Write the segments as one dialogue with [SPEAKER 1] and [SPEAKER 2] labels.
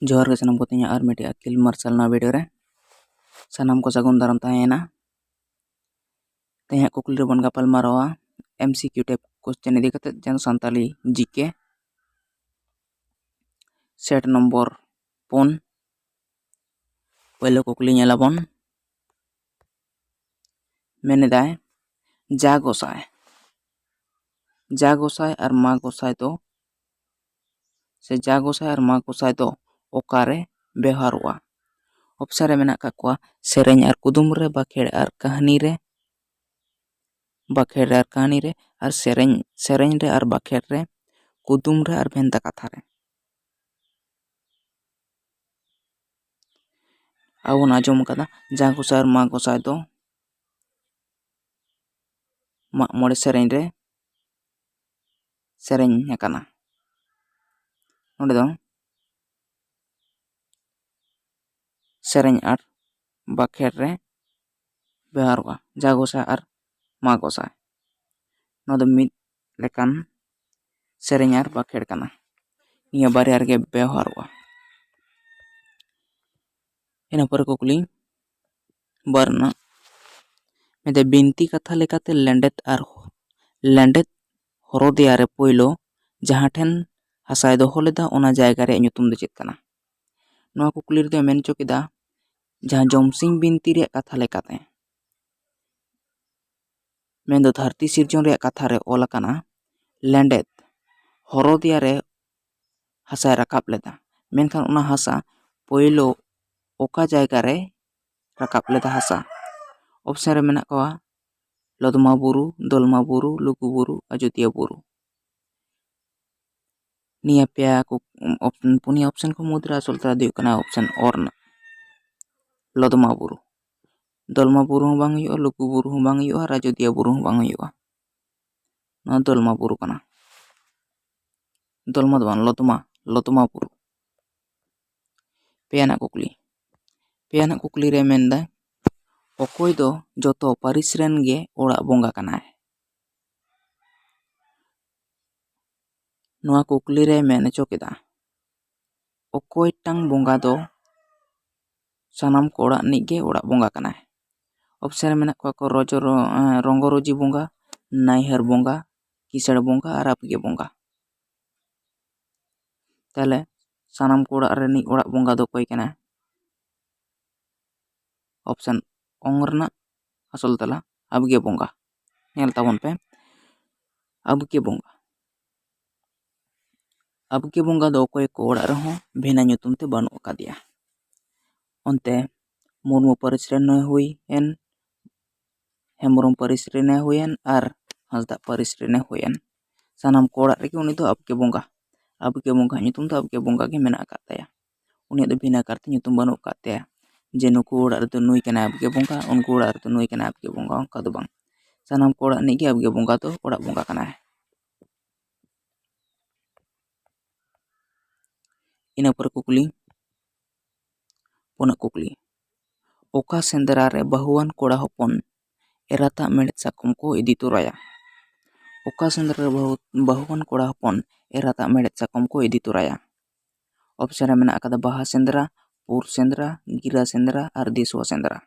[SPEAKER 1] जोहार के सानम को तिᱧा आर मिटी अकिल मार्शल ना वीडियो रे सानम को सागुन दाराम ताहेना तेहा कुकली रे बन गापल मारवा एमसीक्यू टाइप क्वेश्चन इदी कते जन संताली जीके सेट नंबर 4 पहले कुकली नेलाबन मेनेदाय जा गोसाय और मा गोसाय दो से जा गोसाय और मा गोसाय दो ओकारे व्यवहारवा ऑप्शन रे मेना काकुआ सेरेñ और कुदुम रे बाखेड़ और कहानी रे और सेरेñ रे और बाखेड़ रे कुदुम रे और भेंता कथा रे आबन आजम कदा जा गोसाय और मा गोसाय दो मा मोड़े सेरेñ रे सेरेñ हकाना नोडे दो सेरेñ और बाखेड़ रे व्यवहारवा जा गोसाय और मा गोसाय नोदो मिद लेकान सेरेñ और बाखेड़ काना निया बारे आरगे व्यवहारवा ina पर कुकली बरना मेदे बिनती कथा लेकाते लेंडेत हरदिया रे पोइलो जहां ठेन हासाय दोहो लेदा ओना जायगा रे ᱧᱩᱛᱩᱢ दो चेद काना नोआ कुकली रे मेन चो केदा जहां जमसिंग बिनती रे कथा लेकाते मेन दो धरती सिरजन रे कथा रे ओला काना लेंडेत हरदिया रे हासाय राकाब लेदा मेनखान ओना हासा पोइलो ओका जायगा रे राकाब लेदा हासा ऑप्शन रे मेना कवा लदमा बुरु दलमा बुरु लुगु बुरु अयोध्या बुरु निया पेया को पुनिया ऑप्शन को मुद्रा असलता दियो कना ऑप्शन और ना लदमा बुरु दलमा बुरु हूं बांग हुयुआ लुगु बुरु हूं बांग हुयुआ अयोध्या बुरु हूं बांग हुयुआ ना दलमा बुरु कना दलमा दो बांग लदमा बुरु पेयाना कुकली रे मेनदा ओकोय दो जोतो पारिस रेन गे ओड़ा बोंगा कनाय नोआ कुकली रे मेन चो केदा ओकोय टांग बोंगा दो सानाम को ओड़ा निगे ओड़ा बोंगा कनाय ऑप्शन रे मेना को रंगरोजी बोंगा नाइहर बोंगा किसड़ बोंगा और आपगे बोंगा ताले सानाम को ओड़ा रे नि ओड़ा बोंगा दो कोई कना ऑप्शन ओंगरना असल तला आपगे बोंगा नेल ताबन पे आपगे बोंगा दो कोई को ओड़ा रहो भेना ᱧᱩᱛᱩᱢ ते बानु कादिया ओंते मुर्मू परिस रे नय हुई एन हेमब्रम परिस रे नय हुई एन और हंसदा परिस रे नय हुई एन सानाम को ओड़ा रेगे उनी दो आपगे बोंगा ᱧᱩᱛᱩᱢ दो आपगे बोंगा गे मेना काताया उनी दो बिना करते ᱧᱩᱛᱩम बानु काताया जे नुकु ओड़ा रे दो नुई कना आपगे बोंगा उनको ओड़ा रे दो नुई कना आपगे बोंगा उनका दो बांग सानाम को ओड़ा निगे आपगे बोंगा दो ओड़ा बोंगा कना है ina पर कुकली पुना कुकली ओका सेंदरा रे बहुआन कोड़ा हपन एराता मेड़त साकम को इदी तुराया ओका सेंदरा रे बहुआन कोड़ा हपन एराता मेड़त साकम को इदी तुराया ऑप्शन रे मेना अकादा बाहा सेंदरा पुर सेंदरा गिरा सेंदरा और दिसवा सेंदरा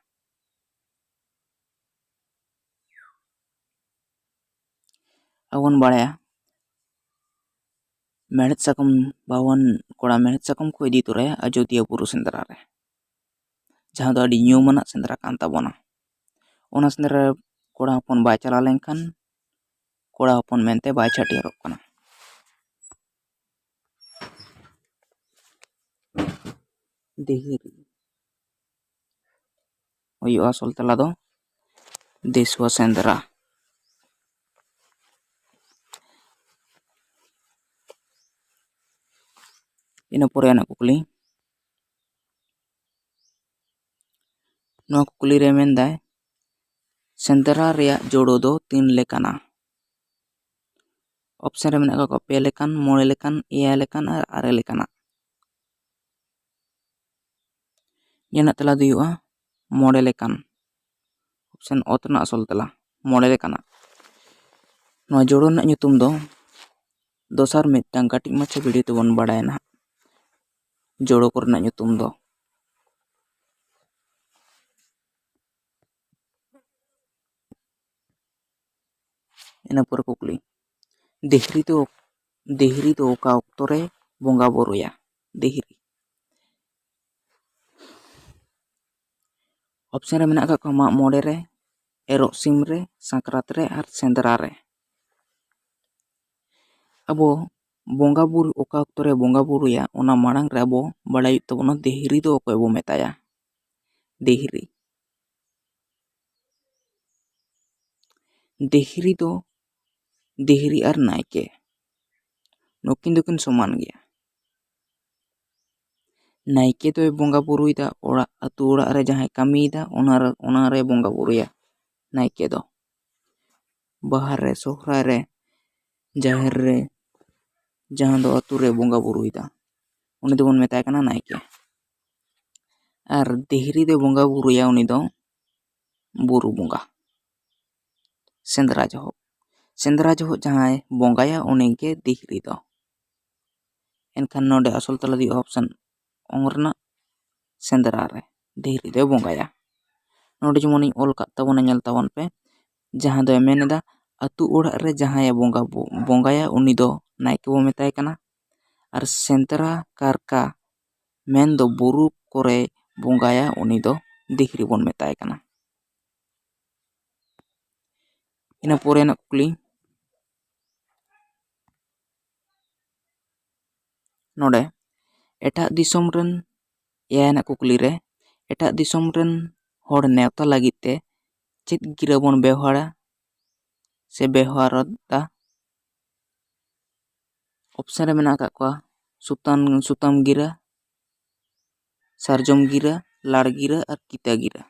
[SPEAKER 1] अवन बाड़या मेड़त साकम बहुआन कोड़ा मेड़त साकम को इदी तुराया अयोध्या बुरु सेंदरा रे जहां दो अडी ᱧᱩᱢᱟᱱᱟ सेंदरा कान ताबोना ओना सेंदरा कोड़ा हपन बाय चला लेनखान कोड़ा हपन मेनते बाय छाटियारोग कना देहिरी हुयुआ असल तला दो दिसवा सेंदरा ina pore ana कुकली नोआ कुकली रे मेनदाय सेंदरा रेया जोड़ो दो 3 लेकाना ऑप्शन रे मेना को पे लेकान मोड़े लेकान एया लेकान और आरे लेकाना येना तला दुयुआ मोड़े लेकान ऑप्शन ओतना असल तला मोड़े लेकाना नोआ जोड़ो ना ᱧᱩᱛᱩᱢ दो दोसार मिदटांग काटिक माछा वीडियो तबन बाड़ाय ना ᱡᱳᱲᱳ ᱠᱚᱨᱮᱱᱟᱜ ᱧᱩᱛᱩᱢ ᱫᱚ? ᱤᱱᱟᱹ ᱯᱚᱨᱮ ᱠᱩᱠᱞᱤ, ᱫᱤᱦᱨᱤ ᱫᱚ ᱚᱠᱟ ᱚᱠᱛᱚ ᱨᱮ ᱵᱚᱸᱜᱟ ᱵᱩᱨᱩᱭᱟ? ᱫᱤᱦᱨᱤ ᱚᱯᱥᱮᱱ ᱨᱮ ᱢᱮᱱᱟᱜ ᱟᱠᱟᱫ ᱠᱚᱣᱟ ᱢᱟᱜ ᱢᱚᱬᱮ ᱨᱮ, ᱮᱨᱚᱜ ᱥᱤᱢ ᱨᱮ, ᱥᱟᱠᱨᱟᱛ ᱨᱮ ᱟᱨ ᱥᱮᱸᱫᱽᱨᱟ ᱨᱮ᱾ ᱟᱵᱚ ᱵᱚᱸᱜᱟ ᱵᱩᱨᱩ ᱚᱠᱟ ᱚᱠᱛᱚ ᱨᱮ ᱵᱚᱸᱜᱟ ᱵᱩᱨᱩᱭᱟ ᱚᱱᱟ ᱢᱟᱲᱟᱝ ᱨᱮ ᱟᱵᱚ ᱵᱟᱲᱟᱭ ᱦᱩᱭᱩᱜ ᱛᱟᱵᱚᱱᱟ ᱫᱤᱦᱨᱤ ᱫᱚ ᱚᱠᱚᱭ ᱵᱚ ᱢᱮᱛᱟᱭᱟ? ᱫᱤᱦᱨᱤ ᱫᱚ ᱫᱤᱦᱨᱤ ᱟᱨ ᱱᱟᱭᱠᱮ ᱱᱩᱠᱤᱱ ᱫᱚᱠᱤᱱ ᱥᱚᱢᱟᱱ ᱜᱮᱭᱟ᱾ ᱱᱟᱭᱠᱮ ᱫᱚᱭ ᱵᱚᱸᱜᱟ ᱵᱩᱨᱩᱭᱮᱫᱟ ᱟᱛᱳ ᱚᱲᱟᱜ ᱨᱮ ᱡᱟᱦᱟᱸᱭ ᱠᱟᱹᱢᱤᱭᱮᱫᱟ ᱚᱱᱟᱨᱮ ᱵᱚᱸᱜᱟ ᱵᱩᱨᱩᱭᱟ ᱱᱟᱭᱠᱮ ᱫᱚ᱾ ᱵᱟᱦᱟ ᱨᱮ, ᱥᱚᱦᱨᱟᱭ ᱨᱮ, ᱡᱟᱦᱮᱨ ᱨᱮ, ᱡᱟᱦᱟᱸ ᱫᱚ ᱟᱛᱳ ᱨᱮ ᱵᱚᱸᱜᱟ ᱵᱩᱨᱩᱭᱮᱫᱟ ᱩᱱᱤ ᱫᱚᱵᱚᱱ ᱢᱮᱛᱟᱭ ᱠᱟᱱᱟ ᱱᱟᱭᱠᱮ᱾ ᱟᱨ ᱫᱤᱦᱨᱤ ᱫᱚ ᱵᱚᱸᱜᱟ ᱵᱩᱨᱩᱭᱟ ᱩᱱᱤ ᱫᱚ ᱵᱩᱨᱩ ᱵᱚᱸᱜᱟ, ᱥᱮᱸᱫᱽᱨᱟ ᱡᱚᱦᱚᱜ ᱡᱟᱦᱟᱸᱭ ᱵᱚᱸᱜᱟᱭᱟ ᱩᱱᱤᱜᱮ ᱫᱤᱦᱨᱤ ᱫᱚ᱾ ᱮᱱᱠᱷᱟᱱ ᱱᱚᱰᱮ ᱟᱥᱚᱞ ᱛᱮᱞᱟ ᱫᱚ ᱚᱯᱥᱮᱱ ᱚᱝ ᱨᱮᱱᱟᱜ ᱥᱮᱸᱫᱽᱨᱟ ᱨᱮ ᱫᱤᱦᱨᱤ ᱫᱚᱭ ᱵᱚᱸᱜᱟᱭᱟ᱾ ᱱᱚᱰᱮ ᱡᱮᱢᱚᱱᱤᱧ ᱚᱞ ᱠᱟᱜ ᱛᱟᱵᱚᱱᱟ ᱧᱮᱞ ᱛᱟᱵᱚᱱ ᱯᱮ, ᱡᱟᱦᱟᱸ ᱫᱚᱭ ᱢᱮᱱ ᱮᱫᱟ ᱟᱛᱳ ᱚᱲᱟᱜ ᱨᱮ ᱡᱟᱦᱟᱸᱭᱮ ᱵᱚᱸᱜᱟᱭᱟ ᱩᱱᱤ ᱫᱚ ᱱᱟᱭᱠᱮ ᱵᱚ ᱢᱮᱛᱟᱭ ᱠᱟᱱᱟ᱾ ᱟᱨ ᱥᱮᱸᱫᱽᱨᱟ ᱠᱟᱨᱠᱟ ᱢᱮᱱᱫᱚ ᱵᱩᱨᱩ ᱠᱚᱨᱮ ᱵᱚᱸᱜᱟᱭᱟ ᱩᱱᱤ ᱫᱚ ᱫᱤᱦᱨᱤ ᱵᱚᱱ ᱢᱮᱛᱟᱭ ᱠᱟᱱᱟ᱾ ᱤᱱᱟᱹ ᱯᱚᱨᱮᱱᱟᱜ ᱠᱩᱠᱞᱤ, ᱱᱚᱰᱮ ᱮᱴᱟᱜ ᱫᱤᱥᱚᱢ ᱨᱮᱱ 6 ᱟᱱᱟᱜ ᱠᱩᱠᱞᱤ ᱨᱮ ᱮᱴᱟᱜ ᱫᱤᱥᱚᱢ ᱨᱮᱱ ᱦᱚᱲ ᱱᱮᱣᱛᱟ ᱞᱟᱹᱜᱤᱫ ᱛᱮ ᱪᱮᱫ ᱜᱤᱨᱟᱹ ᱵᱚᱱ ᱵᱮᱣᱦᱟᱨᱟ ᱥᱮ ᱵᱮᱣᱦᱟᱨᱫᱟ? ᱚᱯᱥᱮᱱ ᱨᱮ ᱢᱮᱱᱟᱜ ᱟᱠᱟᱫ ᱠᱚᱣᱟ ᱥᱩᱛᱟᱢ ᱜᱤᱨᱟᱹ, ᱥᱟᱨᱡᱚᱢ ᱜᱤᱨᱟᱹ, ᱞᱟᱲ ᱜᱤᱨᱟᱹ ᱟᱨ ᱠᱤᱛᱟᱹ ᱜᱤᱨᱟᱹ᱾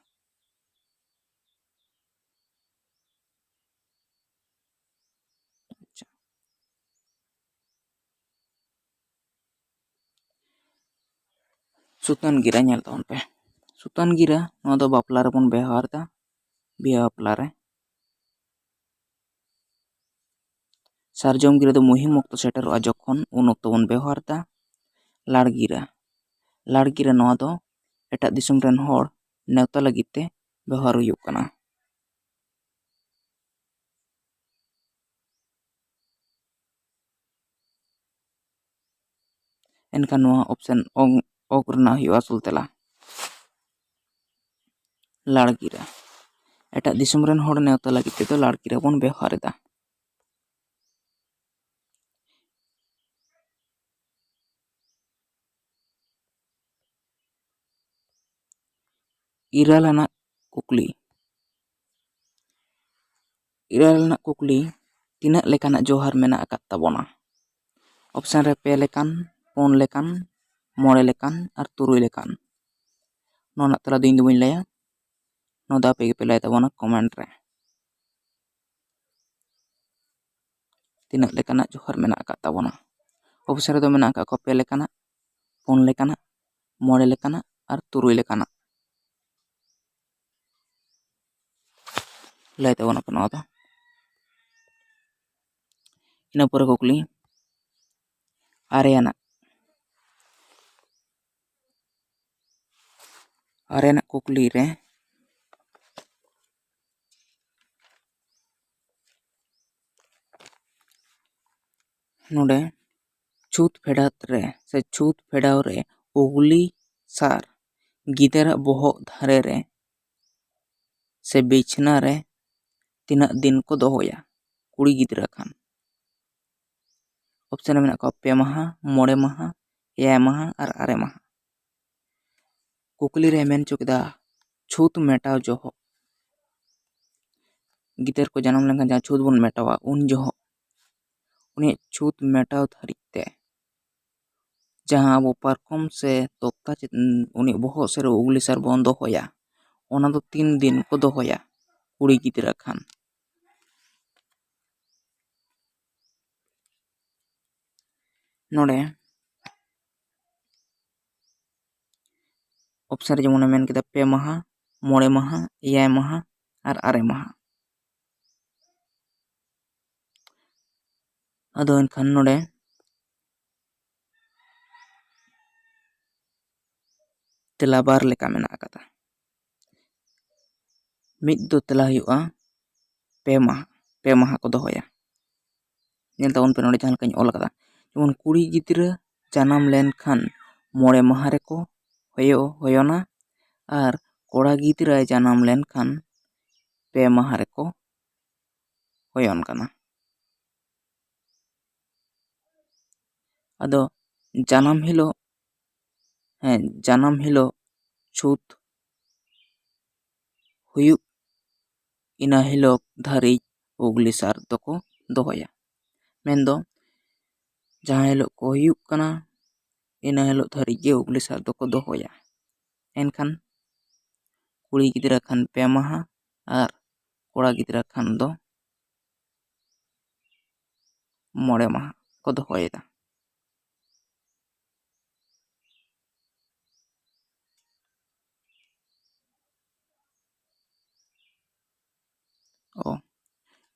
[SPEAKER 1] ᱥᱩᱛᱟᱹᱱ ᱜᱤᱨᱟᱹ ᱧᱮᱞ ᱛᱟᱵᱚᱱ ᱯᱮ᱾ ᱥᱩᱛᱟᱹᱱ ᱜᱤᱨᱟᱹ ᱱᱚᱣᱟ ᱫᱚ ᱵᱟᱯᱞᱟ ᱨᱮᱵᱚᱱ ᱵᱮᱣᱦᱟᱨᱫᱟ, ᱵᱤᱦᱟᱹ ᱵᱟᱯᱞᱟ ᱨᱮ᱾ ᱥᱟᱨᱡᱚᱢ ᱜᱤᱨᱟᱹ ᱫᱚ ᱢᱩᱦᱤᱢ ᱚᱠᱛᱚ ᱥᱮᱴᱮᱨᱚᱜᱼᱟ ᱡᱚᱠᱷᱚᱱ ᱩᱱ ᱚᱠᱛᱚ ᱵᱚᱱ ᱵᱮᱣᱦᱟᱨᱫᱟ᱾ ᱞᱟᱲ ᱜᱤᱨᱟᱹ ᱱᱚᱣᱟ ᱫᱚ ᱮᱴᱟᱜ ᱫᱤᱥᱚᱢ ᱨᱮᱱ ᱦᱚᱲ ᱱᱮᱣᱛᱟ ᱞᱟᱹᱜᱤᱫ ᱛᱮ ᱵᱮᱣᱦᱟᱨ ᱦᱩᱭᱩᱜ ᱠᱟᱱᱟ᱾ ᱮᱱᱠᱷᱟᱱ ᱱᱚᱣᱟ ᱚᱯᱥᱮᱱ ᱚᱜ ᱨᱮᱱᱟᱜ ᱦᱩᱭᱩᱜᱼᱟ ᱟᱥᱚᱞ ᱛᱮᱞᱟ ᱞᱟᱲ ᱜᱤᱨᱟᱹ᱾ ᱮᱴᱟᱜ ᱫᱤᱥᱚᱢ ᱨᱮᱱ ᱦᱚᱲ ᱱᱮᱣᱛᱟ ᱞᱟᱹᱜᱤᱫ ᱛᱮᱫᱚ ᱞᱟᱲ ᱜᱤᱨᱟᱹ ᱵᱚᱱ ᱵᱮᱣᱦᱟᱨ ᱮᱫᱟ᱾ ᱤᱨᱟᱹᱞ ᱟᱱᱟᱜ ᱠᱩᱠᱞᱤ, ᱛᱤᱱᱟᱹᱜ ᱞᱮᱠᱟᱱᱟᱜ ᱡᱚᱦᱟᱨ ᱢᱮᱱᱟᱜ ᱟᱠᱟᱫ ᱛᱟᱵᱚᱱᱟ? ᱚᱯᱥᱮᱱ ᱨᱮ 2 ᱞᱮᱠᱟᱱ, 4 ᱞᱮᱠᱟᱱ, 5 ᱞᱮᱠᱟᱱ ᱟᱨ 6 ᱞᱮᱠᱟᱱ᱾ ᱱᱚᱣᱟ ᱨᱮᱱᱟᱜ ᱛᱮᱞᱟ ᱫᱚ ᱤᱧ ᱫᱚ ᱵᱟᱹᱧ ᱞᱟᱹᱭᱟ, ᱱᱚᱣᱟ ᱫᱚ ᱟᱯᱮ ᱜᱮᱯᱮ ᱞᱟᱹᱭ ᱛᱟᱵᱚᱱᱟ ᱠᱚᱢᱮᱱᱴ ᱨᱮ᱾ ᱛᱤᱱᱟᱹᱜ ᱞᱮᱠᱟᱱᱟᱜ ᱡᱚᱦᱟᱨ ᱢᱮᱱᱟᱜ ᱟᱠᱟᱫ ᱛᱟᱵᱚᱱᱟ? ᱚᱯᱥᱮᱱ ᱨᱮᱫᱚ ᱢᱮᱱᱟᱜ ᱟᱠᱟᱫ ᱠᱚᱣᱟ 2 ᱞᱮᱠᱟᱱᱟᱜ, 4 ᱞᱮᱠᱟᱱᱟᱜ, 5 ᱞᱮᱠᱟᱱᱟᱜ ᱟᱨ 6 ᱞᱮᱠᱟᱱᱟᱜ᱾ ᱞᱟᱹᱭ ᱛᱟᱵᱚᱱᱟᱯᱮ ᱱᱚᱣᱟ ᱫᱚ᱾ ᱤᱱᱟᱹ ᱯᱚᱨᱮ ᱠᱩᱠᱞᱤ, 9 ᱟᱱᱟᱜ ᱠᱩᱠᱞᱤ ᱨᱮ ᱱᱚᱰᱮ ᱪᱷᱩᱸᱛ ᱯᱷᱮᱰᱟᱣ ᱨᱮ ᱩᱜᱽᱞᱤ ᱥᱟᱨ ᱜᱤᱫᱟᱹᱨᱟᱜ ᱵᱚᱦᱚᱜ ᱫᱷᱟᱨᱮ ᱨᱮ ᱥᱮ ᱵᱤᱪᱷᱱᱟᱹ ᱨᱮ ᱛᱤᱱᱟᱹᱜ ᱫᱤᱱ ᱠᱚ ᱫᱚᱦᱚᱭᱟ ᱠᱩᱲᱤ ᱜᱤᱫᱽᱨᱟᱹ ᱠᱷᱟᱱ? ᱚᱯᱥᱮᱱ ᱨᱮ ᱢᱮᱱᱟᱜ ᱠᱚᱣᱟ 5 ᱢᱟᱦᱟ, 5 ᱢᱟᱦᱟ, 6 ᱢᱟᱦᱟ ᱟᱨ 9 ᱢᱟᱦᱟ᱾ ᱠᱩᱠᱞᱤ ᱨᱮ ᱢᱮᱱ ᱦᱚᱪᱚ ᱠᱮᱫᱟ ᱪᱷᱩᱸᱛ ᱢᱮᱴᱟᱣ ᱡᱚᱦᱚᱜ, ᱜᱤᱫᱟᱹᱨ ᱠᱚ ᱡᱟᱱᱟᱢ ᱞᱮᱱᱠᱷᱟᱱ ᱡᱟᱦᱟᱸ ᱪᱷᱩᱸᱛ ᱵᱚᱱ ᱢᱮᱴᱟᱣᱟ ᱩᱱ ᱡᱚᱦᱚᱜ ᱩᱱᱤᱭᱟᱜ ᱪᱷᱩᱸᱛ ᱢᱮᱴᱟᱣ ᱫᱷᱟᱹᱨᱤᱡ ᱛᱮ ᱡᱟᱦᱟᱸ ᱟᱵᱚ ᱯᱟᱨᱠᱚᱢ ᱥᱮ ᱛᱚᱠᱛᱟ ᱩᱱᱤᱭᱟᱜ ᱵᱚᱦᱚᱜ ᱥᱮ ᱨᱮ ᱩᱜᱽᱞᱤ ᱥᱟᱨ ᱵᱚᱱ ᱫᱚᱦᱚᱭᱟ, ᱚᱱᱟ ᱫᱚ 3 ᱫᱤᱱ ᱠᱚ ᱫᱚᱦᱚᱭᱟ ᱠᱩᱲᱤ ᱜᱤᱫᱽᱨᱟᱹ ᱠᱷᱟᱱ? ᱱᱚᱰᱮ ᱚᱯᱥᱮᱱ ᱨᱮ ᱡᱮᱢᱚᱱᱮ ᱢᱮᱱ ᱠᱮᱫᱟ 5 ᱢᱟᱦᱟ, 5 ᱢᱟᱦᱟ, 6 ᱢᱟᱦᱟ ᱟᱨ 9 ᱢᱟᱦᱟ᱾ ᱟᱫᱚ ᱮᱱᱠᱷᱟᱱ ᱱᱚᱰᱮ ᱛᱮᱞᱟ ᱵᱟᱨ ᱞᱮᱠᱟ ᱢᱮᱱᱟᱜ ᱟᱠᱟᱫᱟ। ᱢᱤᱫ ᱫᱚ ᱛᱮᱞᱟ ᱦᱩᱭᱩᱜᱼᱟ 2 ᱢᱟᱦᱟ, 2 ᱢᱟᱦᱟ ᱠᱚ ᱫᱚᱦᱚᱭᱟ। ᱧᱮᱞ ᱛᱟᱵᱚᱱ ᱯᱮ ᱱᱚᱰᱮ ᱡᱟᱦᱟᱸ ᱞᱮᱠᱟᱧ ᱚᱞ ᱟᱠᱟᱫᱟ, ᱡᱮᱢᱚᱱ ᱠᱩᱲᱤ ᱜᱤᱫᱽᱨᱟᱹ ᱡᱟᱱᱟᱢ ᱞᱮᱱᱠᱷᱟᱱ 5 ᱢᱟᱦᱟ ᱨᱮᱠᱚ ᱦᱚᱭᱚᱱᱟ ᱟᱨ ᱠᱚᱲᱟ ᱜᱤᱫᱽᱨᱟᱹ ᱡᱟᱱᱟᱢ ᱞᱮᱱᱠᱷᱟᱱ 2 ᱢᱟᱦᱟ ᱨᱮᱠᱚ ᱦᱚᱭᱚᱱ ᱠᱟᱱᱟ। ᱟᱫᱚ ᱡᱟᱱᱟᱢ ᱦᱤᱞᱳᱜ ᱪᱷᱩᱸᱛ ᱦᱩᱭᱩᱜ ᱤᱱᱟᱹ ᱦᱤᱞᱳᱜ ᱫᱷᱟᱹᱨᱤᱡ ᱩᱜᱽᱞᱤ ᱥᱟᱨ ᱫᱚᱠᱚ ᱫᱚᱦᱚᱭᱟ। ᱢᱮᱱᱫᱚ ᱡᱟᱦᱟᱸ ᱦᱤᱞᱳᱜ ᱠᱚ ᱦᱩᱭᱩᱜ ᱠᱟᱱᱟ ᱤᱱᱟᱹ ᱦᱤᱞᱳᱜ ᱫᱷᱟᱹᱨᱤᱡ ᱜᱮ ᱩᱜᱽᱞᱤ ᱥᱟᱨ ᱫᱚᱠᱚ ᱫᱚᱦᱚᱭᱟ। ᱮᱱᱠᱷᱟᱱ ᱠᱩᱲᱤ ᱜᱤᱫᱽᱨᱟᱹ ᱠᱷᱟᱱ 2 ᱢᱟᱦᱟ ᱟᱨ ᱠᱚᱲᱟ ᱜᱤᱫᱽᱨᱟᱹ ᱠᱷᱟᱱ ᱫᱚ 5 ᱢᱟᱦᱟ ᱠᱚ ᱫᱚᱦᱚᱭᱮᱫᱟ।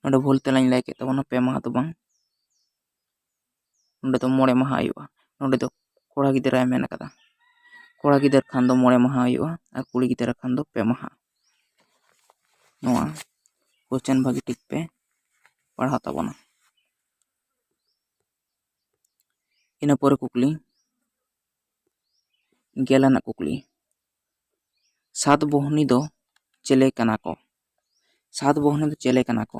[SPEAKER 1] ᱱᱚᱰᱮ ᱵᱷᱩᱞ ᱛᱮᱞᱟᱧ ᱞᱟᱹᱭ ᱠᱮᱫ ᱛᱟᱵᱚᱱᱟ, 2 ᱢᱟᱦᱟ ᱫᱚ ᱵᱟᱝ, ᱱᱚᱰᱮ ᱫᱚ 5 ᱢᱟᱦᱟ ᱦᱩᱭᱩᱜᱼᱟ। ᱱᱚᱰᱮ ᱫᱚ ᱠᱚᱲᱟ ᱜᱤᱫᱽᱨᱟᱹᱭ ᱢᱮᱱ ᱟᱠᱟᱫᱟ। ᱠᱚᱲᱟ ᱜᱤᱫᱽᱨᱟᱹ ᱠᱷᱟᱱ ᱫᱚ 5 ᱢᱟᱦᱟ ᱦᱩᱭᱩᱜᱼᱟ ᱟᱨ ᱠᱩᱲᱤ ᱜᱤᱫᱽᱨᱟᱹ ᱠᱷᱟᱱ ᱫᱚ 2 ᱢᱟᱦᱟ। ᱱᱚᱣᱟ ᱠᱳশ্চেᱱ ᱵᱷᱟᱹᱜᱤ ᱴᱷᱤᱠ ᱯᱮ ᱯᱟᱲᱦᱟᱣ ᱛᱟᱵᱚᱱᱟ। ᱤᱱᱟᱹ ᱯᱚᱨᱮ ᱠᱩᱠᱞᱤ, 10 ᱟᱱᱟᱜ ᱠᱩᱠᱞᱤ, 7 ᱵᱚᱦᱱᱤ ᱫᱚ ᱪᱮᱞᱮ ᱠᱟᱱᱟ ᱠᱚ? 7 ᱵᱚᱦᱱᱤ ᱫᱚ ᱪᱮᱞᱮ ᱠᱟᱱᱟ ᱠᱚ?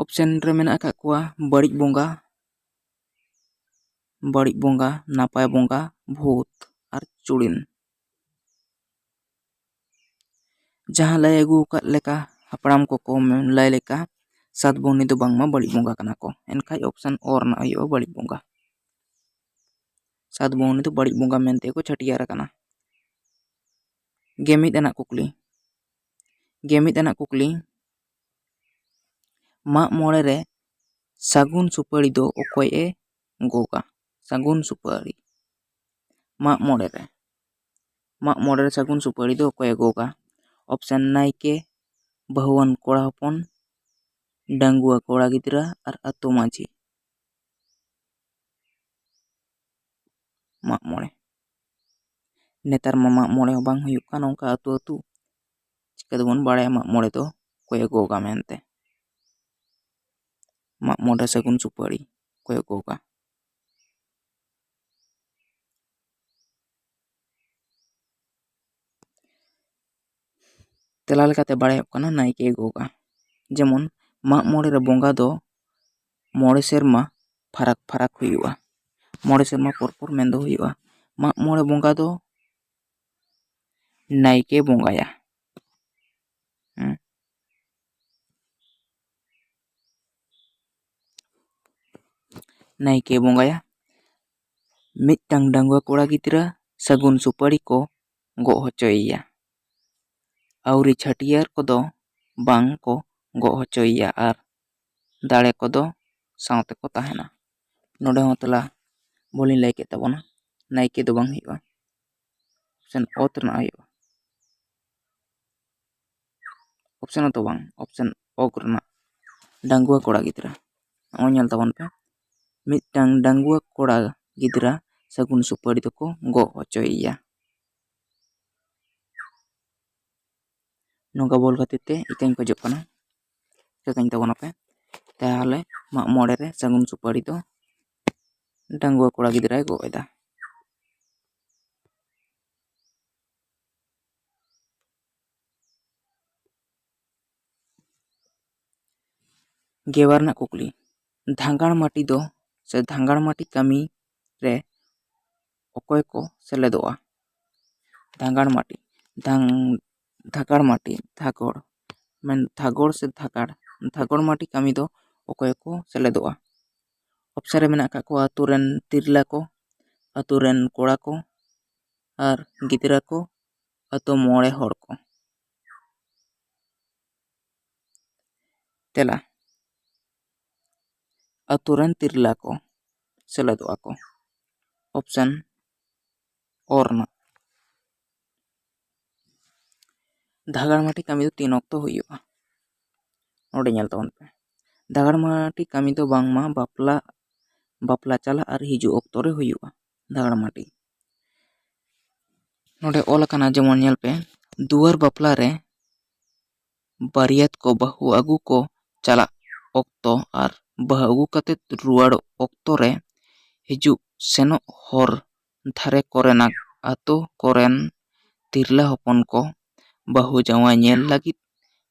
[SPEAKER 1] ᱚᱯᱥᱮᱱ ᱨᱮ ᱢᱮᱱᱟᱜ ᱟᱠᱟᱫ ᱠᱚᱣᱟ ᱵᱟᱹᱲᱤᱡ ᱵᱚᱸᱜᱟ, ᱱᱟᱯᱟᱭ ᱵᱚᱸᱜᱟ, ᱵᱷᱩᱛ ᱟᱨ ᱪᱩᱲᱤᱱ। ᱡᱟᱦᱟᱸ ᱞᱟᱹᱭ ᱟᱹᱜᱩ ᱟᱠᱟᱫ ᱞᱮᱠᱟ ᱦᱟᱯᱲᱟᱢ ᱠᱚᱠᱚ ᱞᱟᱹᱭ ᱞᱮᱠᱟ 7 ᱵᱚᱦᱱᱤ ᱫᱚ ᱵᱟᱝᱢᱟ ᱵᱟᱹᱲᱤᱡ ᱵᱚᱸᱜᱟ ᱠᱟᱱᱟ ᱠᱚ। ᱮᱱᱠᱷᱟᱡ ᱚᱯᱥᱮᱱ ᱚ ᱨᱮᱱᱟᱜ ᱦᱩᱭᱩᱜᱼᱟ ᱵᱟᱹᱲᱤᱡ ᱵᱚᱸᱜᱟ। 7 ᱵᱚᱦᱱᱤ ᱫᱚ ᱵᱟᱹᱲᱤᱡ ᱵᱚᱸᱜᱟ ᱢᱮᱱᱛᱮ ᱠᱚ ᱪᱷᱟᱹᱴᱤᱭᱟᱹᱨ ᱟᱠᱟᱱᱟ। 11 ᱟᱱᱟᱜ ᱠᱩᱠᱞᱤ, ᱢᱟᱜ ᱢᱚᱬᱮ ᱨᱮ ᱥᱟᱹᱜᱩᱱ ᱥᱩᱯᱟᱹᱲᱤ ᱫᱚ ᱚᱠᱚᱭ ᱮ ᱜᱚᱜᱟ? ᱥᱟᱹᱜᱩᱱ ᱥᱩᱯᱟᱹᱲᱤ ᱢᱟᱜ ᱢᱚᱬᱮ ᱨᱮ ᱥᱟᱹᱜᱩᱱ ᱥᱩᱯᱟᱹᱲᱤ ᱫᱚ ᱚᱠᱚᱭ ᱮ ᱜᱚᱜᱟ? ᱚᱯᱥᱮᱱ ᱱᱟᱭᱠᱮ, ᱵᱟᱹᱦᱩᱣᱟᱱ ᱠᱚᱲᱟ ᱦᱚᱯᱚᱱ, ᱰᱟᱺᱜᱩᱣᱟᱹ ᱠᱚᱲᱟ ᱜᱤᱫᱽᱨᱟᱹ ᱟᱨ ᱟᱛᱳ ᱢᱟᱺᱡᱷᱤ। ᱢᱟᱜ ᱢᱚᱬᱮ, ᱱᱮᱛᱟᱨ ᱢᱟ ᱢᱟᱜ ᱢᱚᱬᱮ ᱦᱚᱸ ᱵᱟᱝ ᱦᱩᱭᱩᱜ ᱠᱟᱱ ᱚᱱᱠᱟ ᱟᱹᱛᱩ ᱟᱹᱛᱩ, ᱪᱤᱠᱟᱹ ᱛᱮᱵᱚᱱ ᱵᱟᱲᱟᱭᱟ ᱢᱟᱜ ᱢᱚᱬᱮ ᱫᱚ ᱚᱠᱚᱭ ᱮ ᱜᱚᱜᱟ ᱢᱮᱱᱛᱮ? ᱢᱟᱜ ᱢᱚᱬᱮ ᱥᱟᱹᱜᱩᱱ ᱥᱩᱯᱟᱹᱲᱤ ᱚᱠᱚᱭ ᱮ ᱜᱚᱜᱟ? ᱛᱮᱞᱟ ᱞᱮᱠᱟᱛᱮ ᱵᱟᱲᱟᱭᱚᱜ ᱠᱟᱱᱟ ᱱᱟᱭᱠᱮ ᱜᱚᱜᱟ। যেমন ᱢᱟᱜ ᱢᱚᱬᱮ ᱨᱮ ᱵᱚᱸᱜᱟ ᱫᱚ 5 ᱥᱮᱨᱢᱟ ᱯᱷᱟᱨᱟᱠ ᱦᱩᱭᱩᱜᱼᱟ। 5 ᱥᱮᱨᱢᱟ ᱯᱚᱨ ᱯᱚᱨ ᱢᱮᱱᱫᱚ ᱦᱩᱭᱩᱜᱼᱟ। ᱢᱟᱜ ᱢᱚᱬᱮ ᱵᱚᱸᱜᱟ ᱫᱚ ᱱᱟᱭᱠᱮ ᱵᱚᱸᱜᱟᱭᱟ। ᱱᱟᱭᱠᱮ ᱵᱚᱸᱜᱟᱭᱟ। ᱢᱤᱫᱴᱟᱝ ᱰᱟᱺᱜᱩᱣᱟᱹ ᱠᱚᱲᱟ ᱜᱤᱫᱽᱨᱟᱹ ᱥᱟᱹᱜᱩᱱ ᱥᱩᱯᱟᱹᱲᱤ ᱠᱚ ᱜᱚᱜ ᱦᱚᱪᱚᱭᱮᱭᱟ। ᱟᱹᱣᱨᱤ ᱪᱷᱟᱹᱴᱭᱟᱹᱨ ᱠᱚᱫᱚ ᱵᱟᱝ ᱠᱚ ᱜᱚᱜ ᱦᱚᱪᱚᱭᱮᱭᱟ ᱟᱨ ᱫᱟᱲᱮ ᱠᱚᱫᱚ ᱥᱟᱶᱛᱮ ᱠᱚ ᱛᱟᱦᱮᱱᱟ। ᱱᱚᱰᱮ ᱦᱚᱸ ᱛᱮᱞᱟ ᱵᱷᱩᱞᱤᱧ ᱞᱟᱹᱭ ᱠᱮᱫ ᱛᱟᱵᱚᱱᱟ, ᱱᱟᱭᱠᱮ ᱫᱚ ᱵᱟᱝ ᱦᱩᱭᱩᱜᱼᱟ, ᱚᱯᱥᱮᱱ ᱚᱛ ᱨᱮᱱᱟᱜ ᱦᱩᱭᱩᱜᱼᱟ। ᱚᱯᱥᱮᱱ ᱦᱚᱸᱛᱚ ᱵᱟᱝ, ᱚᱯᱥᱮᱱ ᱚᱜ ᱨᱮᱱᱟᱜ ᱰᱟᱺᱜᱩᱣᱟᱹ ᱠᱚᱲᱟ ᱜᱤᱫᱽᱨᱟᱹ। ᱱᱚᱜᱼᱚᱭ ᱧᱮᱞ ᱛᱟᱵᱚᱱ ᱯᱮ, ᱢᱤᱫᱴᱟᱝ ᱰᱟᱺᱜᱩᱣᱟᱹ ᱠᱚᱲᱟ ᱜᱤᱫᱽᱨᱟᱹ ᱥᱟᱹᱜᱩᱱ ᱥᱩᱯᱟᱹᱲᱤ ᱫᱚᱠᱚ ᱜᱚᱜ ᱦᱚᱪᱚᱭᱮᱭᱟ। ᱱᱚᱝᱠᱟ ᱵᱚᱞ ᱠᱷᱟᱹᱛᱤᱨ te ᱤᱠᱟᱹᱧ ᱠᱷᱚᱡᱚᱜ ᱠᱟᱱᱟ, ᱤᱠᱟᱹᱧ ᱛᱟᱵᱚᱱᱟᱯᱮ। ᱛᱟᱦᱚᱞᱮ ᱢᱟᱜ ᱢᱚᱬᱮ ᱨᱮ ᱥᱟᱹᱜᱩᱱ ᱥᱩᱯᱟᱹᱲᱤ ᱫᱚ ᱰᱟᱺᱜᱩᱣᱟᱹ ᱠᱚᱲᱟ ᱜᱤᱫᱽᱨᱟᱹᱭ ᱜᱚᱜ ᱮᱫᱟ। ᱜᱮᱣᱟᱨ ᱨᱮᱱᱟᱜ ᱠᱩᱠᱞᱤ, ᱫᱷᱟᱸᱜᱟᱲ ᱢᱟᱹᱴᱤ ᱫᱚ ᱥᱮ ᱫᱷᱟᱸᱜᱟᱲ ᱢᱟᱹᱴᱤ ᱠᱟᱹᱢᱤ ᱨᱮ ᱚᱠᱚᱭ ᱠᱚ ᱥᱮᱞᱮᱫᱚᱜᱼᱟ? ᱫᱷᱟᱸᱜᱟᱲ ᱢᱟᱹᱴᱤ, ᱫᱷᱟᱸᱜᱚᱲ ᱢᱟᱹᱴᱤ ᱠᱟᱹᱢᱤ ᱫᱚ ᱚᱠᱚᱭ ᱠᱚ ᱥᱮᱞᱮᱫᱚᱜᱼᱟ? ᱚᱯᱥᱮᱱ ᱨᱮ ᱢᱮᱱᱟᱜ ᱟᱠᱟᱫ ᱠᱚᱣᱟ ᱟᱛᱳ ᱨᱮᱱ ᱛᱤᱨᱞᱟᱹ ᱠᱚ, ᱟᱛᱳ ᱨᱮᱱ ᱠᱚᱲᱟ ᱠᱚ ᱟᱨ ᱜᱤᱫᱽᱨᱟᱹ ᱠᱚ, ᱟᱛᱳ ᱢᱚᱬᱮ ᱦᱚᱲ ᱠᱚ। ᱛᱮᱞᱟ, ᱟᱛᱳ ᱨᱮᱱ ᱛᱤᱨᱞᱟᱹ ᱠᱚ ᱥᱮᱞᱮᱫᱚᱜᱼᱟ ᱠᱚ। ᱚᱯᱥᱮᱱ ᱚ ᱨᱮᱱᱟᱜ। ᱫᱷᱟᱸᱜᱟᱲ ᱢᱟᱹᱴᱤ ᱠᱟᱹᱢᱤ ᱫᱚ ᱛᱤᱱ ᱚᱠᱛᱚ ᱦᱩᱭᱩᱜᱼᱟ? ᱱᱚᱰᱮ ᱧᱮᱞ ᱛᱟᱵᱚᱱ ᱯᱮ, ᱫᱷᱟᱸᱜᱟᱲ ᱢᱟᱹᱴᱤ ᱠᱟᱹᱢᱤ ᱫᱚ ᱵᱟᱝᱢᱟ ᱵᱟᱯᱞᱟ ᱪᱟᱞᱟᱜ ᱟᱨ ᱦᱤᱡᱩᱜ ᱚᱠᱛᱚ ᱨᱮ ᱦᱩᱭᱩᱜᱼᱟ ᱫᱷᱟᱸᱜᱟᱲ ᱢᱟᱹᱴᱤ। नोडे ऑल आकाना जेमन नेल पे दुआर बापला रे बारियात को बहु आगु को चला ऑक्तो और बहु आगु कते रुआड़ ऑक्तो रे हिजु सेनो हर धारे कोरेना आतो कोरेन तिरला हपन को बहु जावाई नेल लगित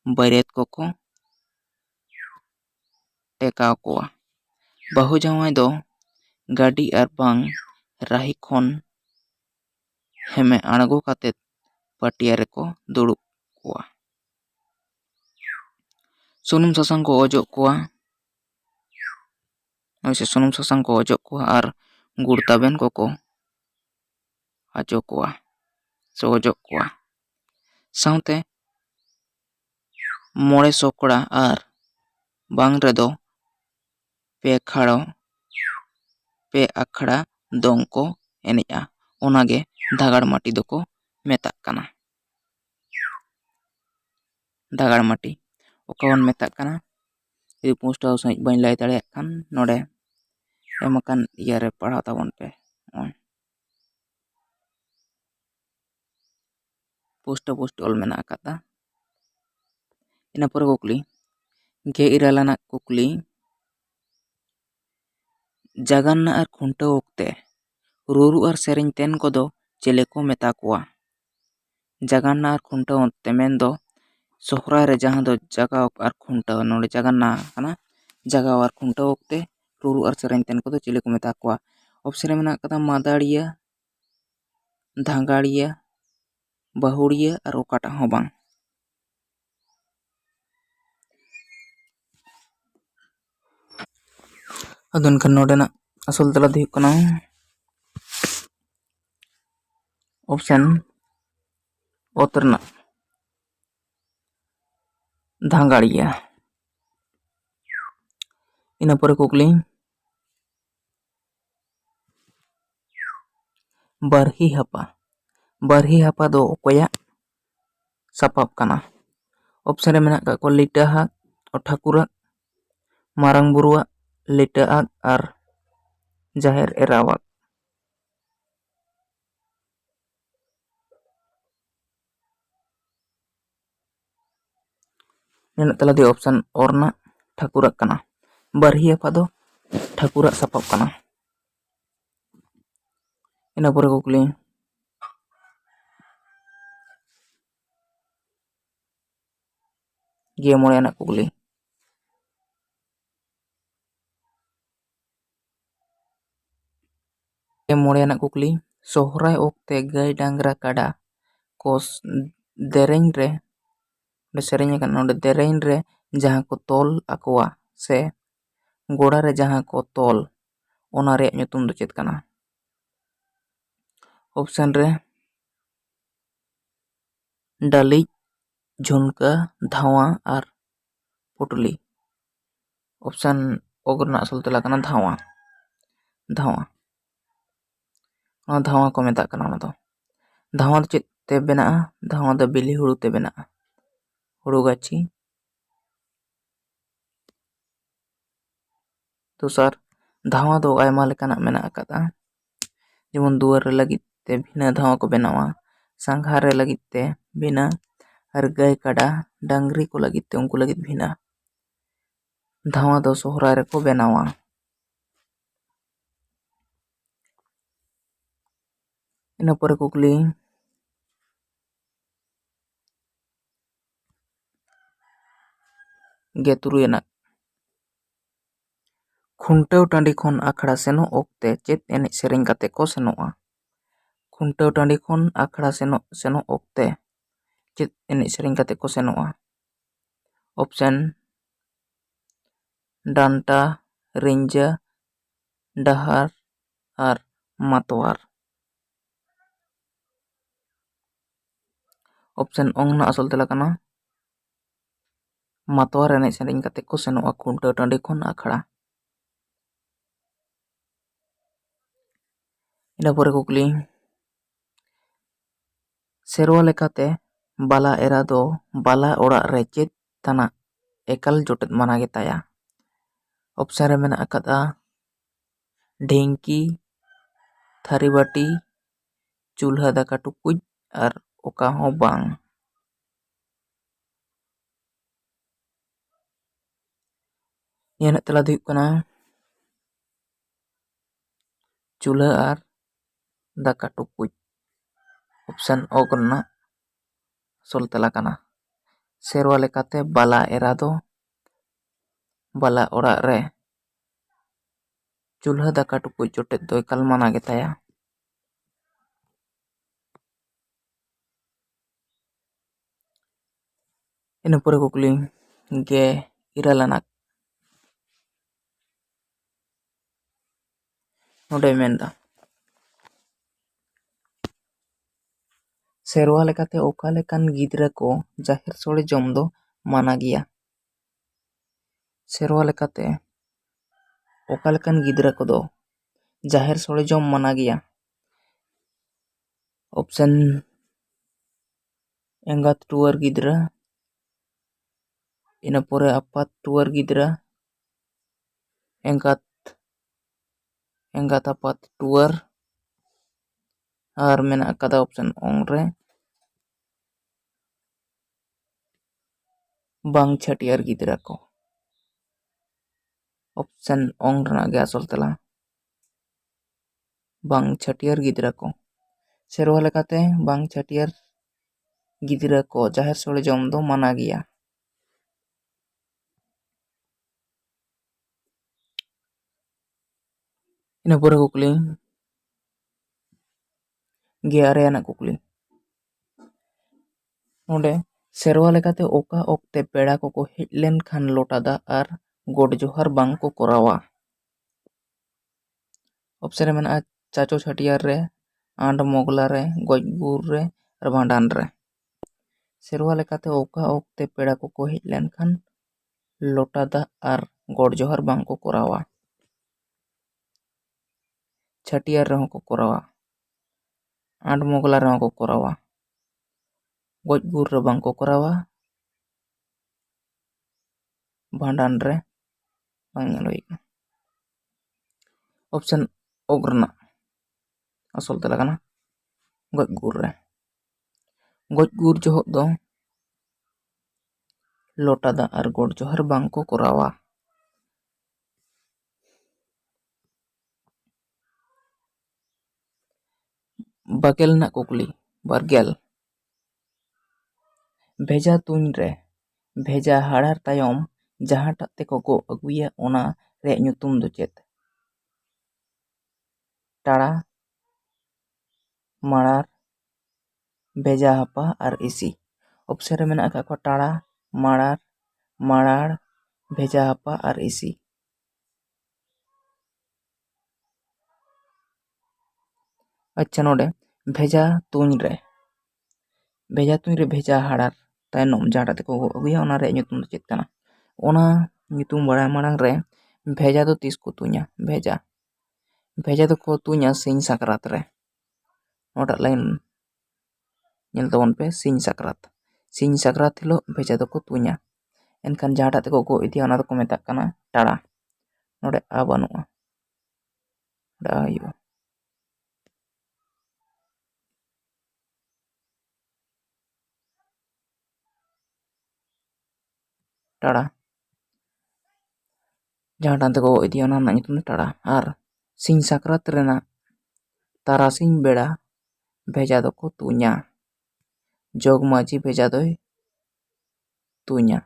[SPEAKER 1] बारियात को टेकाव कोआ। बहु जावाई दो गाड़ी और बांग राही खन हेमे आणगो काते पाटिया रे को दुड़ुब कोआ। सुनुम सासांग को ओजो कोआ वैसे सुनुम सासांग को ओजो कोआ और गुड़ ताबेन को आजो कोआ से ओजो कोआ। साउते मोड़े सोकड़ा और बांग रेदो पे आखड़ा दोंग को एनेजा ओनागे धागाड़ माटी दो को मेताक काना। धागाड़ माटी ओकावन मेताक काना यदि पुष्टाव सहित बाइन लाई दाड़ेयाग खान नोडे एमकान इयारे पढ़ाव ताबन पे पुष्टा ऑल मेना आकादा। ina pore kukli ge iralana kukli जागान्ना और खुंटा ओक्ते रुरु और सेरिन तेन को दो चेले को मेता कोआ। जागान्ना और खुंटा ओक्ते मेन दो सोहराय रे जहां दो जगाव और खुंटा नोडे जागान्ना कना जगाव और खुंटा ओक्ते रुरु और सेरिन तेन को दो चेले को मेता कोआ। ऑप्शन मेना कदा मादाड़िया धांगाड़िया बहुड़िया और ओकाटा हो बांग। अदन खान नोडेना असल तला दी कना ऑप्शन ओतरना धांगाड़िया। ina pore kukli barhi hapa do okoya sapap kana। Option में मेना को लिटा हाक और ठाकुरा मारंग बुरुआ लिटा आग और जाहिर एरावाग। नेना तला दी ऑप्शन औरना ठाकुरा कना बारही हपा दो ठाकुरा sapap कना। ina pore kukli गे मोड़े anak kukli मोड़े anak kukli सोहराय ओक्ते गाय डांगरा काडा कोस देरेन रे सेरेन का नोडे देरेन रे जहां को तोल अकवा से गोड़ा रे जहां को तोल ओना रे nyutum दो चेत कना। ऑप्शन रे डाली झुनका धावा और पुटली। ऑप्शन ओगरना असल तला कना धावा धावा धावा को मेता कना ना दो धावा दो चेत ते बेना धावा दो बिली हुड़ू ते बेना हुड़ू गाची। तुसार धावा दो आयमा लेकाना मेना अकादा जेमन दुआर रे लगित ते भिना धावा को बेनावा सांघार रे लगित ते भिना और गाय काडा डांगरी को लगित ते उनको लगित भिना धावा दो सोहराय रे को बेनावा। ina pore kukli गेतुरु एना खुंटाव टांडी खन आखड़ा सेनो ओक्ते चेत एनेज सेरेन काते को सेनोआ। खुंटाव टांडी खन आखड़ा सेनो ओक्ते चेत एनेज सेरेन काते को सेनोआ। ऑप्शन डांटा रिंजा डहार और मातवार। ऑप्शन ओंगना असल तला कना मातवार एनेज सेरेन काते को सेनोआ खुंटाव टांडी खन आखड़ा। ina pore kukli सेरवा लेकाते बाला एरा दो बाला ओड़ा रे चेत तना एकल जोटेत माना गेताया। ऑप्शन रे मेना अकादा ढेंकी थारी बाटी चूल्हा दाका टुकुज ᱟᱨ ᱚᱠᱟ ᱦᱚᱸ ᱵᱟᱝ᱾ ᱱᱤᱭᱟᱹ ᱨᱮᱱᱟᱜ ᱛᱮᱞᱟ ᱫᱚ ᱦᱩᱭᱩᱜ ᱠᱟᱱᱟ ᱪᱩᱞᱦᱟᱹ ᱟᱨ ᱫᱟᱠᱟ ᱴᱩᱠᱩᱡ᱾ ᱚᱯᱥᱮᱱ ᱚᱜ ᱨᱮᱱᱟᱜ ᱟᱥᱚᱞ ᱛᱮᱞᱟ ᱠᱟᱱᱟ᱾ ᱥᱮᱨᱣᱟ ᱞᱮᱠᱟᱛᱮ ᱵᱟᱞᱟ ᱮᱨᱟ ᱫᱚ ᱵᱟᱞᱟ ᱚᱲᱟᱜ ᱨᱮ ᱪᱩᱞᱦᱟᱹ ᱫᱟᱠᱟ ᱴᱩᱠᱩᱡ ᱡᱚᱴᱮᱫ ᱫᱚ ᱮᱠᱟᱞ ᱢᱟᱱᱟ ᱜᱮᱛᱟᱭᱟ᱾ ᱤᱱᱟᱹ ᱯᱚᱨᱮ ᱠᱩᱠᱞᱤ 9 ᱟᱱᱟᱜ ᱱᱚᱰᱮ ᱢᱮᱱᱫᱟ ᱥᱮᱨᱣᱟ ᱞᱮᱠᱟᱛᱮ ᱚᱠᱟ ᱞᱮᱠᱟᱱ ᱜᱤᱫᱽᱨᱟᱹ ᱠᱚ ᱡᱟᱦᱮᱨ ᱥᱳᱲᱮ ᱡᱚᱢ ᱫᱚ ᱢᱟᱱᱟ ᱜᱮᱭᱟ? ᱥᱮᱨᱣᱟ ᱞᱮᱠᱟᱛᱮ ᱚᱠᱟ ᱞᱮᱠᱟᱱ ᱜᱤᱫᱽᱨᱟᱹ ᱠᱚᱫᱚ ᱡᱟᱦᱮᱨ ᱥᱳᱲᱮ ᱡᱚᱢ ᱢᱟᱱᱟ ᱜᱮᱭᱟ? ᱚᱯᱥᱮᱱ ᱮᱸᱜᱟᱛ ᱴᱩᱣᱟᱹᱨ ᱜᱤᱫᱽᱨᱟᱹ, ᱤᱱᱟᱹ ᱯᱚᱨᱮ ᱟᱯᱟᱛ ᱴᱩᱣᱟᱹᱨ ᱜᱤᱫᱽᱨᱟᱹ, ᱮᱸᱜᱟᱛ ᱟᱯᱟᱛ ᱴᱩᱣᱟᱹᱨ, ᱟᱨ ᱢᱮᱱᱟᱜ ᱟᱠᱟᱫᱟ ᱚᱯᱥᱮᱱ ᱚᱝ ᱨᱮ ᱵᱟᱝ ᱪᱷᱟᱹᱴᱭᱟᱹᱨ ᱜᱤᱫᱽᱨᱟᱹ ᱠᱚ᱾ ᱚᱯᱥᱮᱱ ᱚᱝ ᱨᱮᱱᱟᱜ ᱜᱮ ᱟᱥᱚᱞ ᱛᱮᱞᱟ ᱵᱟᱝ ᱪᱷᱟᱹᱴᱭᱟᱹᱨ ᱜᱤᱫᱽᱨᱟᱹ ᱠᱚ᱾ ᱥᱮᱨᱣᱟ ᱞᱮᱠᱟᱛᱮ ᱵᱟᱝ ᱪᱷᱟᱹᱴᱭᱟᱹᱨ ᱜᱤᱫᱽᱨᱟᱹ ᱠᱚ ᱡᱟᱦᱮᱨ ᱥᱳᱲᱮ ᱡᱚᱢ ᱫᱚ ᱢᱟᱱᱟ ᱜᱮᱭᱟ᱾ ᱤᱱᱟᱹ ᱯᱚᱨᱮ ᱠᱩᱠᱞᱤ 11 ᱟᱱᱟᱜ ᱠᱩᱠᱞᱤ ᱱᱚᱰᱮ ᱥᱮᱨᱣᱟ ᱞᱮᱠᱟᱛᱮ ᱚᱠᱟ ᱚᱠᱛᱮ ᱯᱮᱲᱟ ᱠᱚᱠᱚ ᱦᱮᱡ ᱞᱮᱱᱠᱷᱟᱱ ᱞᱚᱴᱟ ᱫᱟᱜ ᱟᱨ ᱜᱚᱰ ᱡᱚᱦᱟᱨ ᱵᱟᱝ ᱠᱚ ᱠᱚᱨᱟᱣᱟ? ᱚᱯᱥᱮᱱ ᱨᱮ ᱢᱮᱱᱟᱜᱼᱟ ᱪᱟᱪᱳ ᱪᱷᱟᱹᱴᱭᱟᱹᱨ ᱨᱮ, ᱟᱸᱰ ᱢᱚᱜᱽᱞᱟ ᱨᱮ, ᱜᱚᱡ ᱜᱩᱨ ᱨᱮ ᱟᱨ ᱵᱷᱟᱸᱰᱟᱱ ᱨᱮ᱾ ᱥᱮᱨᱣᱟ ᱞᱮᱠᱟᱛᱮ ᱚᱠᱟ ᱚᱠᱛᱮ ᱯᱮᱲᱟ ᱠᱚᱠᱚ ᱦᱮᱡ ᱞᱮᱱᱠᱷᱟᱱ ᱞᱚᱴᱟ ᱫᱟᱜ ᱟᱨ ᱜᱚᱰ ᱡᱚᱦᱟᱨ ᱵᱟᱝ ᱠᱚ ᱠᱚᱨᱟᱣᱟ? ᱪᱷᱟᱹᱴᱭᱟᱹᱨ ᱨᱮᱦᱚᱸ ᱠᱚ ᱠᱚᱨᱟᱣᱟ, ᱟᱸᱰ ᱢᱚᱜᱽᱞᱟ ᱨᱮᱦᱚᱸ ᱠᱚ ᱠᱚᱨᱟᱣᱟ, ᱜᱚᱡ ᱜᱩᱨ ᱨᱮ ᱵᱟᱝ ᱠᱚ ᱠᱚᱨᱟᱣᱟ, ᱵᱷᱟᱸᱰᱟᱱ ᱨᱮ ᱵᱟᱝ ᱧᱮᱞ ᱦᱩᱭ ᱠᱟᱱᱟ᱾ ᱚᱯᱥᱮᱱ ᱚᱜ ᱨᱮᱱᱟᱜ ᱟᱥᱚᱞ ᱛᱮᱞᱟ ᱠᱟᱱᱟ ᱜᱚᱡ ᱜᱩᱨ ᱨᱮ᱾ ᱜᱚᱡ ᱜᱩᱨ ᱡᱚᱦᱚᱜ ᱫᱚ ᱞᱚᱴᱟ ᱫᱟᱜ ᱟᱨ ᱜᱚᱰ ᱡᱚᱦᱟᱨ ᱵᱟᱝ ᱠᱚ ᱠᱚᱨᱟᱣᱟ᱾ ᱵᱟᱜᱮᱞ ᱨᱮᱱᱟᱜ ᱠᱩᱠᱞᱤ 20 ᱵᱷᱮᱡᱟ ᱛᱩᱧ ᱨᱮ ᱵᱷᱮᱡᱟ ᱦᱟᱨᱟᱲ ᱛᱟᱭᱚᱢ ᱡᱟᱦᱟᱸᱴᱟᱜ ᱛᱮᱠᱚ ᱜᱚᱜ ᱟᱹᱜᱩᱭᱟ ᱚᱱᱟ ᱨᱮᱭᱟᱜ ᱧᱩᱛᱩᱢ ᱫᱚ ᱪᱮᱫ? ᱴᱟᱲᱟ, ᱢᱟᱲᱟᱨ, ᱵᱷᱮᱡᱟ ᱦᱟᱯᱟ ᱟᱨ ᱤᱥᱤ᱾ ᱚᱯᱥᱮᱱ ᱨᱮ ᱢᱮᱱᱟᱜ ᱟᱠᱟᱫ ᱠᱚᱣᱟ ᱴᱟᱲᱟ, ᱢᱟᱲᱟᱲ, ᱵᱷᱮᱡᱟ ᱦᱟᱯᱟ ᱟᱨ ᱤᱥᱤ᱾ ᱟᱪᱪᱷᱟ, ᱱᱚᱰᱮ ᱵᱷᱮᱡᱟ ᱛᱩᱧ ᱨᱮ ᱵᱷᱮᱡᱟ ᱦᱟᱨᱟᱲ ᱛᱟᱭᱱᱚᱢ ᱡᱟᱦᱟᱸᱴᱟᱜ ᱛᱮᱠᱚ ᱜᱚᱜ ᱟᱹᱜᱩᱭᱟ ᱚᱱᱟ ᱨᱮᱭᱟᱜ ᱧᱩᱛᱩᱢ ᱫᱚ ᱪᱮᱫ ᱠᱟᱱᱟ? ᱚᱱᱟ ᱧᱩᱛᱩᱢ ᱵᱟᱲᱟᱭ ᱢᱟᱲᱟᱝ ᱨᱮ ᱵᱷᱮᱡᱟ ᱫᱚ ᱛᱤᱥ ᱠᱚ ᱛᱩᱧᱟ? ᱵᱷᱮᱡᱟ ᱫᱚᱠᱚ ᱛᱩᱧᱟ ᱥᱤᱧ ᱥᱟᱠᱨᱟᱛ ᱨᱮ᱾ ᱱᱚᱣᱟᱴᱟᱜ ᱞᱟᱭᱤᱱ ᱧᱮᱞ ᱛᱟᱵᱚᱱ ᱯᱮ, ᱥᱤᱧ ᱥᱟᱠᱨᱟᱛ ᱦᱤᱞᱳᱜ ᱵᱷᱮᱡᱟ ᱫᱚᱠᱚ ᱛᱩᱧᱟ᱾ ᱮᱱᱠᱷᱟᱱ ᱡᱟᱦᱟᱸᱴᱟᱜ ᱛᱮᱠᱚ ᱜᱚᱜ ᱤᱫᱤᱭᱟ ᱚᱱᱟ ᱫᱚᱠᱚ ᱢᱮᱛᱟᱜ ᱠᱟᱱᱟ ᱴᱟᱲᱟ᱾ ᱱᱚᱰᱮ ᱟ ᱵᱟᱹᱱᱩᱜᱼᱟ, ᱱᱚᱰᱮ ᱟ ᱦᱩᱭᱩᱜᱼᱟ᱾ ᱴᱟᱲᱟ, ᱡᱟᱦᱟᱸᱴᱟᱜ ᱛᱮᱠᱚ ᱜᱚᱜ ᱤᱫᱤᱭᱟ ᱚᱱᱟ ᱨᱮᱱᱟᱜ ᱧᱩᱛᱩᱢ ᱫᱚ ᱴᱟᱲᱟ᱾ ᱟᱨ ᱥᱤᱧ ᱥᱟᱠᱨᱟᱛ ᱨᱮᱱᱟᱜ ᱛᱟᱨᱟᱥᱤᱧ ᱵᱮᱲᱟ ᱵᱷᱮᱡᱟ ᱫᱚᱠᱚ ᱛᱩᱧᱟ᱾ ᱡᱚᱜᱽ ᱢᱟᱺᱡᱷᱤ ᱵᱷᱮᱡᱟ ᱫᱚᱭ ᱛᱩᱧᱟ᱾